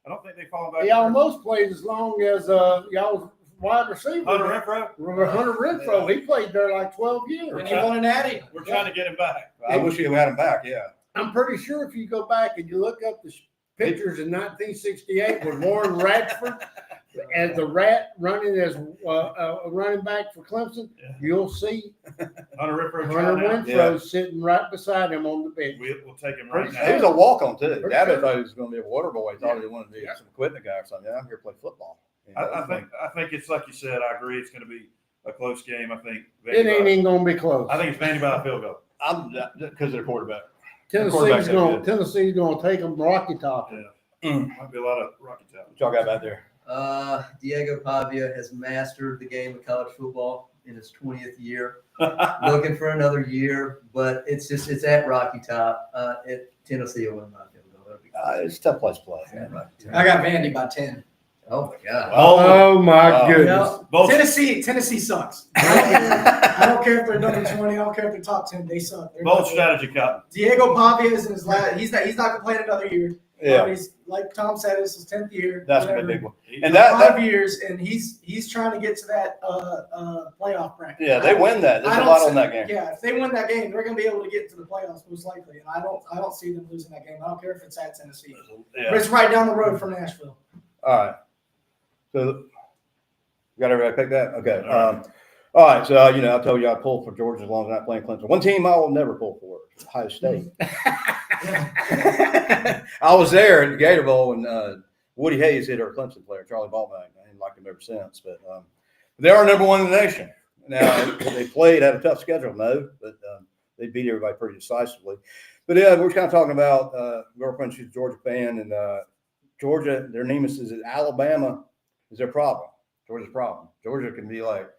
don't think they've fallen back. He almost played as long as y'all's wide receiver. Hunter Renfro. Hunter Renfro. He played there like 12 years. And he won a natty. We're trying to get him back. I wish we had him back. Yeah. I'm pretty sure if you go back and you look up the pictures in 1968 with Warren Radford as the Rat running as a running back for Clemson, you'll see Hunter Renfro. Renfro sitting right beside him on the bench. We'll take him right He now. was a walk-on too. For Dad sure. thought he was going to be a water boy. He thought he wanted to be some equipment guy or something. Yeah, I'm here to play football. I think it's like you said. I agree. It's going to be a close game. I think. It ain't even going to be close. I think it's Vandy by a field goal. I'm because of their quarterback. Tennessee's quarterback's going to take them Rocky Top. Might be a lot of Rocky Top. What y'all got back there? Diego Pavia has mastered the game of college football in his 20th year. Looking for another year, but it's at Rocky Top. Tennessee will win by field goal. That'll be good. It's a tough place to play. I got Vandy by 10. Oh my God. Oh my Wow. goodness. No, Both- Tennessee sucks. I don't care if they're number 20. I don't care if they're top 10. They suck. They're Bold not- strategy, Cotton. Diego Pavia is in his last. He's not going to play another year. Yeah, He's like Tom said, it's his 10th year. that's a whatever. big one. In And that 5 years, and he's trying to get to that playoff bracket. yeah, they win that. There's I a don't lot see- on that game. Yeah, if they win that game, they're going to be able to get to the playoffs most likely. And I don't see them losing that game. I don't care if it's at Tennessee, but Yeah. it's right down the road from Nashville. All right. So, you got everybody pick that? Okay. All right. So, I told you I pull for Georgia as long as I'm not playing Clemson. One team I will never pull for is Ohio State. I was there at the Gator Bowl and Woody Hayes hit our Clemson player, Charlie Ballback. I haven't liked him ever since, but they are number one in the nation. Now, they had a tough schedule, no, but they beat everybody pretty decisively. But yeah, we're kind of talking about girlfriend, she's a Georgia fan, and Georgia, their nemesis is Alabama is their problem. Georgia's problem. Georgia can be like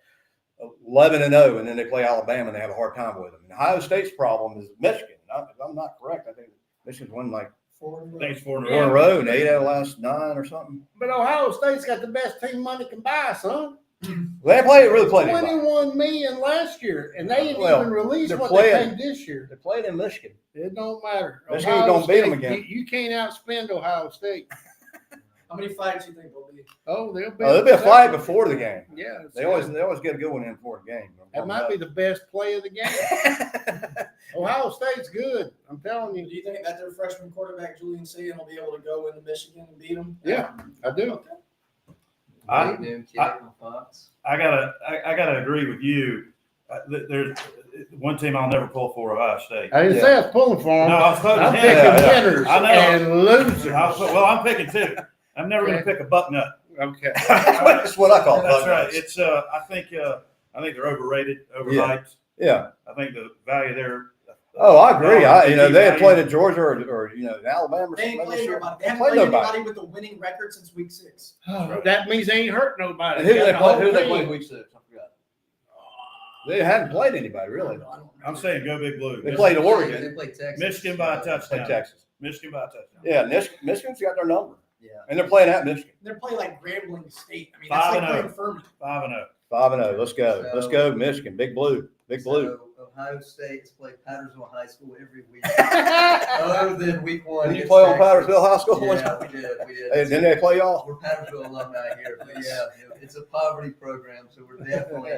11-0, and then they play Alabama and they have a hard time with them. And Ohio State's problem is Michigan. If I'm not correct, I think Michigan's won like 4 in a I think row. it's 4 in a 4 in a row. row and 8 out of the last 9 or something. But Ohio State's got the best team money can buy, son. They really played anybody. 21 million last year, and they didn't Well, even release they're what playing- they paid this year. They played in Michigan. It don't matter. Michigan's Ohio gonna beat 'em State, again. You can't outspend Ohio State. How many fights do you think will be? Oh, There'll be a fight before the game. Yeah, They always get a good one in before the game. that might be the best play of the game. Ohio State's good. I'm telling Do you. you think that their freshman quarterback Julian Sayin will be able to go into Michigan and beat them? Yeah, I do. Okay. I- 8 noon kick on Fox. I gotta agree with you. There's one team I'll never pull for, Ohio State. I didn't say I was pulling for them. No, I was voting I'm him. picking Yeah, winners I know. and losers. Well, I'm picking two. I'm never gonna pick a buck nut. Okay. That's what I call That's bug right. nuts. It's I think they're overrated, overhyped. Yeah. I think the value there. Oh, I agree. They had played value. at Georgia or in Alabama or They ain't something this played year. nobody. They haven't Played played nobody. anybody with a winning record since week 6. That means they ain't hurt nobody. And who Got they the play? whole Who they team. played week 6? I forgot. They hadn't played anybody really. I'm saying go Big Blue. They played They Oregon, played Texas. Michigan by a played touchdown. Texas. Michigan by a touchdown. Yeah, Michigan's got their number, Yeah. and they're playing at Michigan. They're playing like Grambling State. I mean, that's like 5-0. playing Furman. 5-0. 5-0. Let's go. Let's go, Michigan. Big Blue. Big Blue. So Ohio State has played Pattersville High School every week, other than week 1. Did you against play on Texas. Pattersville High School? Yeah, we did. Hey, didn't they play y'all? We're Pattersville alumni here, but yeah, it's a poverty program, so we're definitely.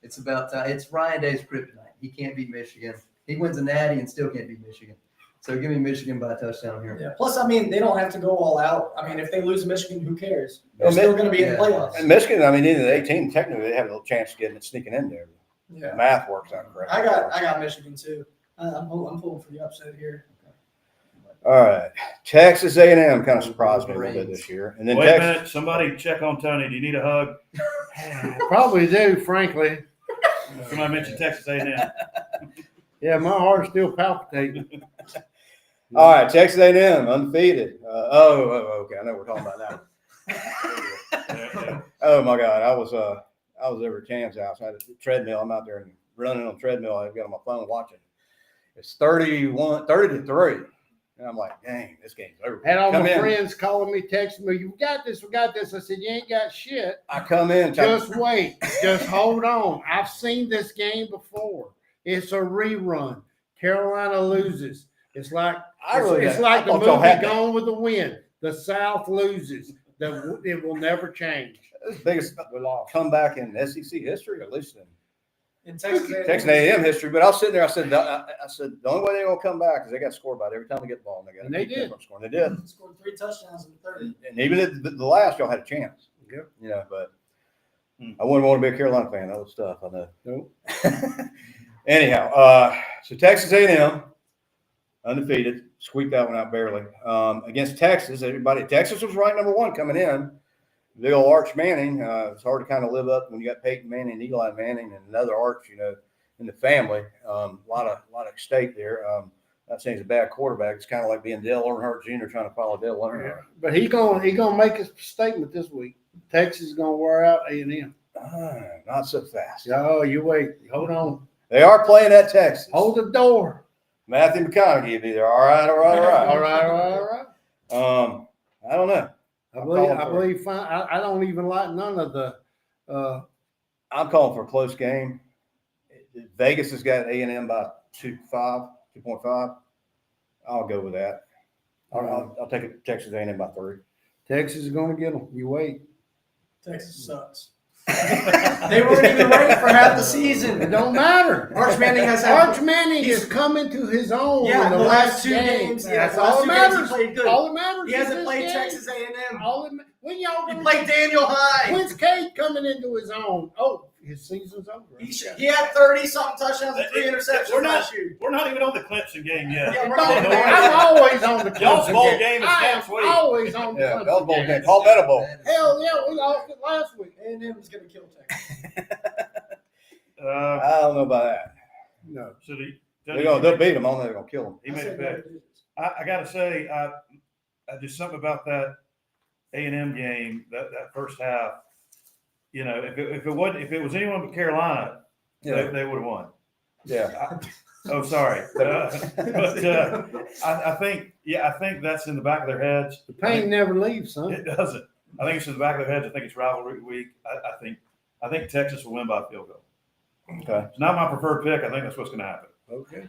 It's about time. It's Ryan Day's kryptonite. He can't beat Michigan. He wins a natty and still can't beat Michigan. So give me Michigan by a touchdown here. Yeah. Plus, I mean, they don't have to go all out. I mean, if they lose Michigan, who cares? They're And still going to be in the yeah. playoffs. And Michigan, I mean, in the 18, technically, they have a little chance of getting it sneaking in there. Yeah. Math works out correct. I got Michigan too. I'm pulling for the upset here. All right, Texas A&M kind of surprised me a little bit this year, and then Wait a Texas. minute. Somebody check on Tony. Do you need a hug? Probably do, frankly. Somebody mentioned Texas A&M. Yeah, my heart's still palpitating. All right, Texas A&M undefeated. Okay, I know what we're talking about now. Yeah. Oh my God, I was over at Cam's house. I had a treadmill. I'm out there and running on the treadmill. I've got on my phone watching. It's 30-3. And I'm like, dang, this game's over. Had all Come my in. friends calling me, texting me, we got this. I said, you ain't got shit. I come in. Just wait. Just hold on. I've seen this game before. It's a rerun. Carolina loses. It's like it's like the movie Gone with the Wind. The South loses. It will never change. It's the biggest comeback in SEC history, at least in In Texas A&M. Texas A&M history. But I was sitting there. I said, the only way they're gonna come back is they got scored by it every time they get the ball. And they did. Scoring. They did. Scored 3 touchdowns in the third. And even at the last, y'all had a chance. Yep. You know, but I wouldn't want to be a Carolina fan. That was tough. I know. Nope. Anyhow, so Texas A&M undefeated, squeaked that one out barely. Against Texas, Texas was ranked number 1 coming in. The old Arch Manning. It's hard to kind of live up when you got Peyton Manning and Eli Manning and another Arch, you know, in the family. A lot of stake there. Not saying he's a bad quarterback. It's kind of like being Dale Earnhardt Jr. trying to follow Dale Earnhardt. But he gonna make a statement this week. Texas is gonna wear out A&M. Not so fast. Oh, you wait. Hold on. They are playing at Texas. Hold the door. Matthew McConaughey will be there. All right. All right. I don't know. I believe. I don't even like none of the. I'm calling for a close game. Vegas has got A&M by 2.5. I'll go with that. I'll take it Texas A&M by 3. Texas is going to get them. You wait. Texas sucks. They weren't even ranked for half the season. It don't matter. Arch Manning Arch Manning is coming to his own. Yeah, in the last 2 games. Yeah, That's the last all 2 that games he matters. played good. All that matters. He hasn't is played this Texas game. A&M. When y'all He gonna played Daniel High. When's Cade coming into his own? Oh, his season's over. He had 30-something touchdowns and 3 interceptions We're not- last year. We're not even on the Clemson game yet. Yeah, we're I'm not. always on the Y'all's Clemson bowl game. game is I next am week. always on the Yeah, Clemson Bell Bowl game. game. Palmetto Bowl. Hell yeah, we lost it last week. A&M is going to kill Texas. I don't know about that. No. So They'll beat them. I don't know they're going to kill them. He I made a said pick. double digits. I got to say, I just something about that A&M game, that first half. You know, if it was anyone but Carolina, they would have won. Yeah. Oh, sorry. I think that's in the back of their heads. The pain never leaves, son. It doesn't. I think it's in the back of their heads. I think it's rivalry week. I think Texas will win by a field goal. Okay. It's not my preferred pick. I think that's what's going to happen. Okay.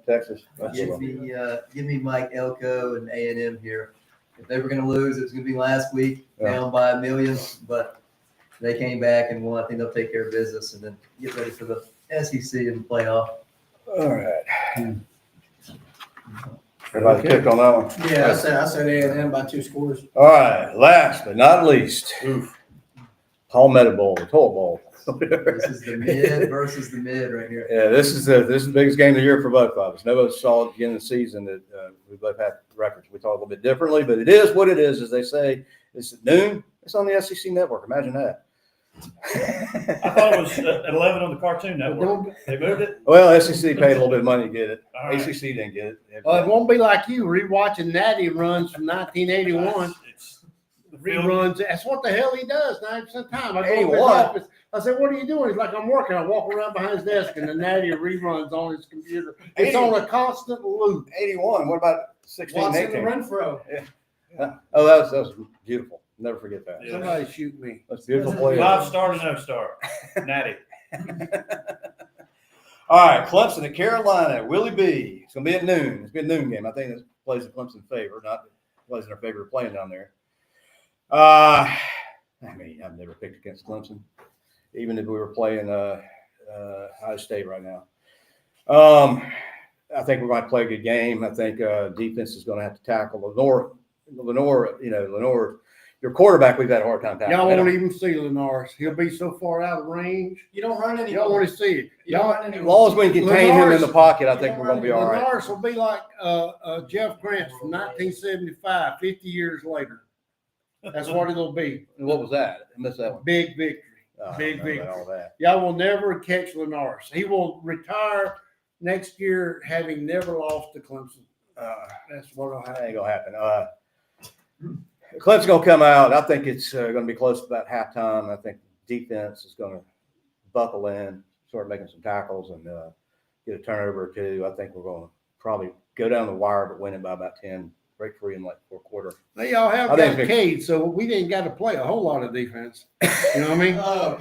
Texas. That's Give good. me Mike Elko and A&M here. If they were going to lose, it was going to be last week, Yeah. down by a million, but they came back and won. I think they'll take care of business and then get ready for the SEC and the playoff. All right. Everybody picked on that one. Yeah, I said A&M by 2 scores. All right. Last but not least, Palmetto Bowl, the Toll Bowl. This is the mid versus the mid right here. Yeah, this is the biggest game of the year for both of us. Nobody saw at the beginning of the season that we both had records. We talk a little bit differently, but it is what it is, as they say. It's at noon. It's on the SEC network. Imagine that. I thought it was at 11 on the Cartoon Network. They moved it. Well, SEC paid a little bit of money to get it. All right. ACC didn't get it. It won't be like you rewatching Natty runs from 1981. It's the field. Reruns. That's what the hell he does 90% of the time. I go to his 81. office. I said, "What are you doing?" He's like, "I'm working." I walk around behind his desk, and the Natty reruns on his computer. It's on a constant loop. 81. What about 16, Watson and 18? Renfro. Oh, that was beautiful. Never forget that. Yeah. Somebody shoot me. That's a beautiful play. 5-star to no star. Natty. All right, Clemson at Carolina. Willie B. It's going to be at noon. It's going to be a noon game. I think this plays in Clemson's favor, not plays in our favor of playing down there. I mean, I've never picked against Clemson, even if we were playing Ohio State right now. I think we're going to play a good game. I think defense is going to have to tackle Lenore. Your quarterback, we've had a hard time tackling. Y'all won't even see Linares. He'll be so far out of range. You don't run any. Y'all want to see it. You don't Y'all, run any. As long as we can contain him in the pocket, I think you we're don't going to be all right. Linares will be like Jeff Grant from 1975, 50 years later. That's what it'll be. What was that? I missed that one. Big victory. Oh, Big I don't know victory. about all that. Y'all will never catch Linares. He will retire next year having never lost to Clemson. That's what will That happen. ain't gonna happen. Clemson's gonna come out. I think it's gonna be close to about halftime. I think defense is gonna buckle in, start making some tackles, and get a turnover or two. I think we're gonna probably go down the wire, but win it by about 10. Break free in like fourth quarter. They all have I think that Cade, so we didn't got to play a whole lot of defense. You know what I mean? Oh,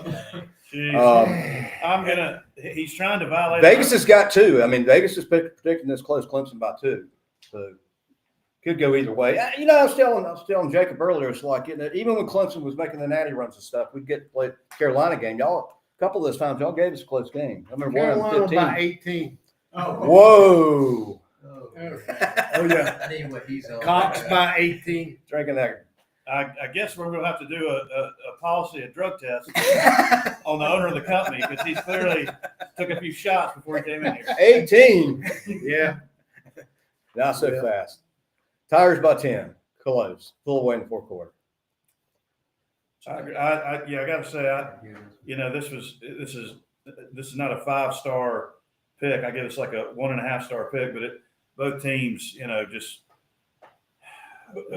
Jeez. He's trying to violate. Vegas has got two. I mean, Vegas is predicting this close. Clemson by 2, so could go either way. You know, I was telling Jacob earlier. It's like even when Clemson was making the natty runs and stuff, we'd get to play Carolina game. Y'all, a couple of those times, y'all gave us a close game. I remember one of Carolina them 15. by 18. oh. Whoa! Oh, Oh, yeah. I need what he's on. Cox by 18. Drinking that. I guess we're going to have to do a policy, a drug test on the owner of the company because he's clearly took a few shots before he came in here. 18. Yeah. Not so Yeah. fast. Tigers by 10. Close. Full away in the fourth quarter. I got to say, this is not a 5-star pick. I give us like a 1.5-star pick, but both teams, just.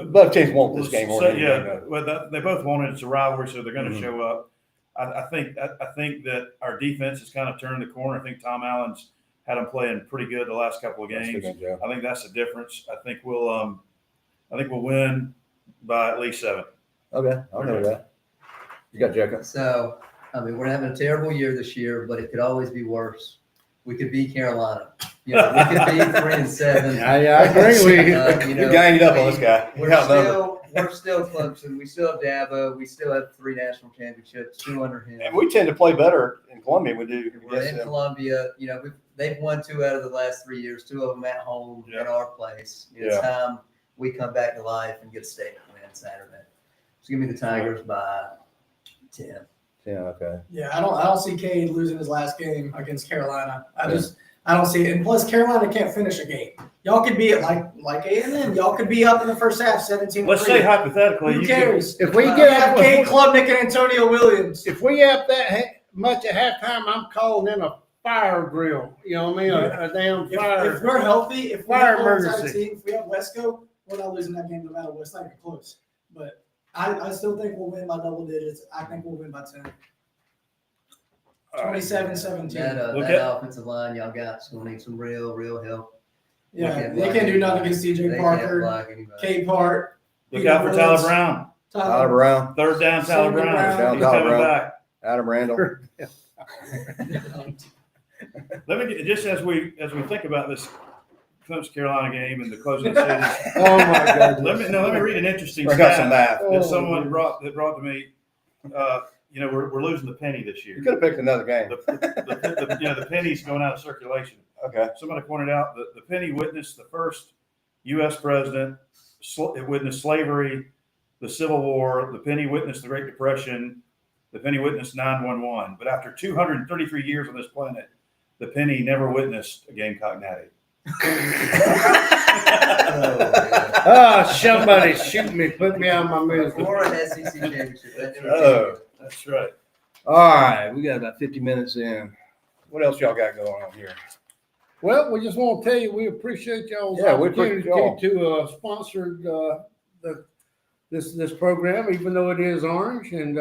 Both teams want this game. So, well, they both want it. It's a rivalry, so they're going to show up. I think that our defense has kind of turned the corner. I think Tom Allen's had them playing pretty good the last couple of games. I think that's the difference. I think we'll win by at least 7. Okay, I'll go with that. You got Jacob. So, I mean, we're having a terrible year this year, but it could always be worse. We could beat Carolina. We could be 3-7. I agree with you. You ganged up on this guy. We're still Clemson. We still have Dabo. We still have 3 national championships, 2 under him. And we tend to play better in Columbia. We do. We're in Columbia. They've won 2 out of the last 3 years, 2 of them at home in our place. It's time we come back to life and get a statement win Saturday. So give me the Tigers by 10. Yeah, okay. Yeah, I don't see Cade losing his last game against Carolina. I don't see it. And plus, Carolina can't finish a game. Y'all could be at like A&M. Y'all could be up in the first half, 17-3. Let's say hypothetically, Who cares? If we You get have Cade Klubnik and Antonio Williams. If we have that much at halftime, I'm calling in a fire drill. You know what I mean? A damn fire. If we're healthy, if we Fire have emergency. team, if we have Wesco, we're not losing that game no matter what. It's not even close. But I still think we'll win by double digits. I think we'll win by 10. 27-17. That offensive line y'all got is going to need some real help. Yeah, they can't do nothing against DJ Parker, Cade Park. look out for Tyler Brown. Tyler Brown, Third down, Tyler Tyler Brown. Brown. He's Tyler coming Brown. back. Adam Randall. Let me get just as we think about this Clemson Carolina game and the closing decision. Oh my God. Let me read an interesting I got some stat math. that someone brought to me. We're losing the penny this year. You could have picked another game. The penny's going out of circulation. Okay. Somebody pointed out that the penny witnessed the first U.S. president. It witnessed slavery, the Civil War. The penny witnessed the Great Depression. the penny witnessed 911, but after 233 years on this planet, the penny never witnessed a Gamecock natty. Somebody shoot me, put me out of my misery. Or an SEC championship. That never Oh. That's right. All right, we got about 50 minutes in. What else y'all got going on here? Well, we just want to tell you, we appreciate y'all's Yeah, we opportunity appreciate y'all. to sponsor this program, even though it is orange, and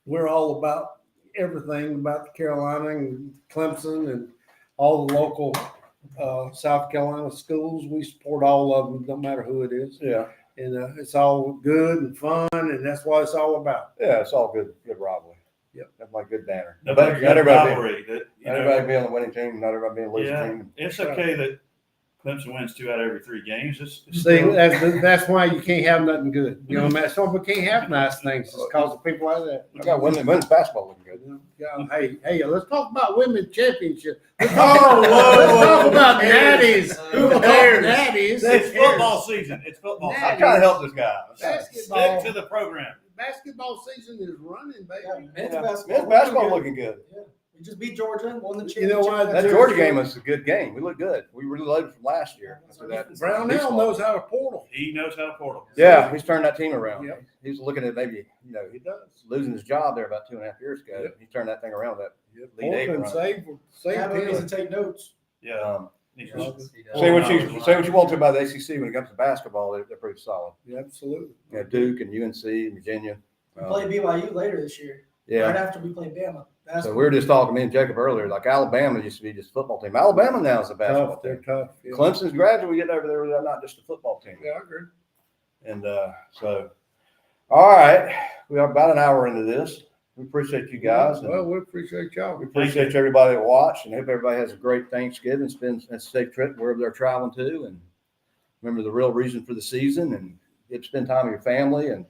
we're all about everything about Carolina and Clemson and all the local South Carolina schools. We support all of them, no matter who it is, Yeah, and it's all good and fun, and that's what it's all about. yeah, it's all good rivalry. Yep. That's like good banner. No, But but not everybody, rivalry that, you not know, everybody be on the winning team, not everybody be on the losing yeah, team. it's okay that Clemson wins 2 out of every 3 games. It's See, that's why you can't have nothing good. You know, that's why we can't have nice things. It's because of people like that. We got women's basketball looking good. Yeah, hey, let's talk about women's championship. Let's Oh, talk, whoa, let's whoa, talk whoa. about natties. Who cares? Natties. it's football season. It's football I'm season. trying to help this guy. Basketball. Stick to the program. Basketball season is running, baby. Men's Yeah, basketball. men's basketball looking good. We just beat Georgia and won the You know championship. what? That Georgia game was a good game. We looked good. We reloaded from last year. After that, Brownell knows how to portal. He knows how to portal. Yeah, he's turned that team around. Yep. He's looking at maybe, He does. losing his job there about 2.5 years ago. Yep. He turned that thing around. That lead Portland 8 run. save Gabby needs him. to take notes. Yeah. He's Yeah. just- Say what you want to about the ACC when it comes to basketball. They're pretty solid. Yeah, absolutely. Yeah, Duke and UNC, Virginia. We play BYU later this year. Right Yeah. after we play Bama. So we were just talking, me and Jacob earlier, like Alabama used to be just a football team. Alabama now is a basketball Tough. They're team. tough. Yeah. Clemson's gradually getting over there. They're not just a football team. Yeah, I agree. And so, all right, we are about an hour into this. We appreciate you guys. And Well, we appreciate y'all. we appreciate everybody that watched, and hope everybody has a great Thanksgiving. Spend a safe trip wherever they're traveling to, and remember the real reason for the season, and get to spend time with your family, and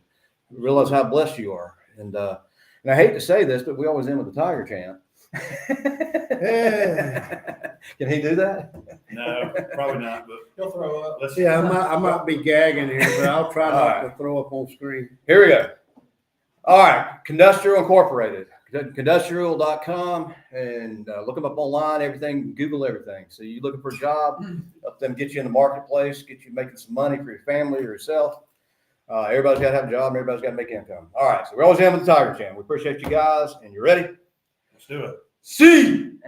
realize how blessed you are. And I hate to say this, but we always end with the Tiger chant. Can he do that? No, probably not. But He'll throw up. let's. Yeah, I might be gagging here, but I'll try All not right. to throw up on screen. Here we go. All right, Condustrial Incorporated, Condustrial.com, and look them up online, everything, Google everything. So you're looking for a job, help them get you in the marketplace, get you making some money for your family or yourself. Everybody's got to have a job, and everybody's got to make income. All right, so we're always in with the Tiger Channel. We appreciate you guys, and you ready? Let's do it. CLEMSON.